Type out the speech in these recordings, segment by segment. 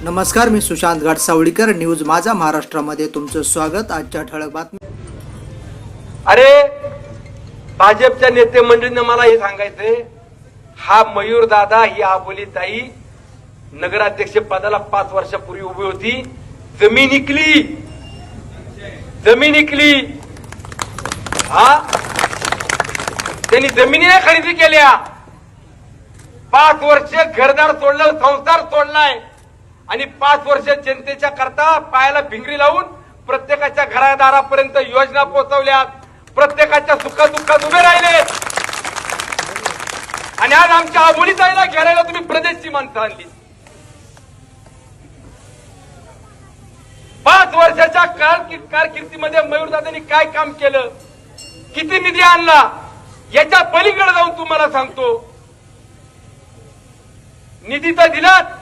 नमस्कार, मी सुशांत घाटसावळीकर. न्यूज माझा महाराष्ट्रामध्ये तुमचं स्वागत. आजच्या ठळक बातमी. अरे भाजपच्या नेते मंडळींना मला हे सांगायचंय, हा मयूर दादा ही आबोली ताई नगराध्यक्ष पदाला 5 वर्षापूर्वी उभी होती. जमीन इकली. हा त्यांनी जमिनी नाही खरेदी केल्या. 5 वर्ष घरदार सोडलं, संसार सोडलाय आणि 5 वर्ष जनतेच्या करता पायाला भिंगरी लावून प्रत्येकाच्या घरादारापर्यंत योजना पोहोचवल्यात. प्रत्येकाच्या सुखादुःखात उभे राहिले आणि आज आमच्या आबोली ताईला घेरायला तुम्ही प्रदेशची माणसं आणली. 5 वर्षाच्या कारकिर्दीमध्ये मयूरदादांनी काय काम केलं, किती निधी आणला, याच्या पलीकडे जाऊन तुम्हाला सांगतो. निधी तर दिलात,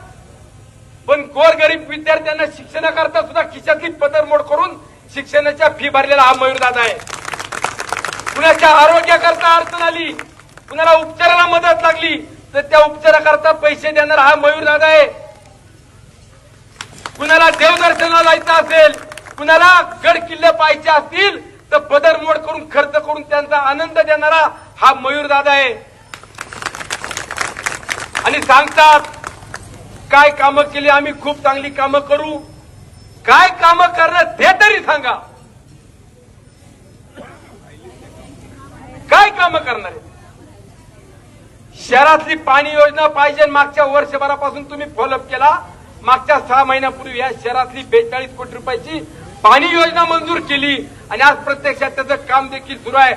पण गोरगरीब विद्यार्थ्यांना शिक्षणाकरता सुद्धा खिशातली पदरमोड करून शिक्षणाच्या फी भरलेला हा मयूरदादा आहे. कुणाच्या आरोग्याकरता अडचण आली, कुणाला उपचाराला मदत लागली तर त्या उपचाराकरता पैसे देणारा हा मयूरदादा आहे. कुणाला देवदर्शनाला जायचं असेल, कुणाला गड किल्ले पाहायचे असतील तर पदरमोड करून खर्च करून त्यांचा आनंद देणारा हा मयूरदादा आहे. आणि सांगतात काय कामं केली, आम्ही खूप चांगली कामं करू. काय कामं करणं ते तरी सांगा. काय कामं करणार आहे? शहरातली पाणी योजना पाहिजे. मागच्या वर्षभरापासून तुम्ही फॉलोअप केला. मागच्या 6 महिन्यापूर्वी या शहरातली 42 कोटी रुपयाची पाणी योजना मंजूर केली आणि आज प्रत्यक्षात त्याचं काम देखील सुरू आहे.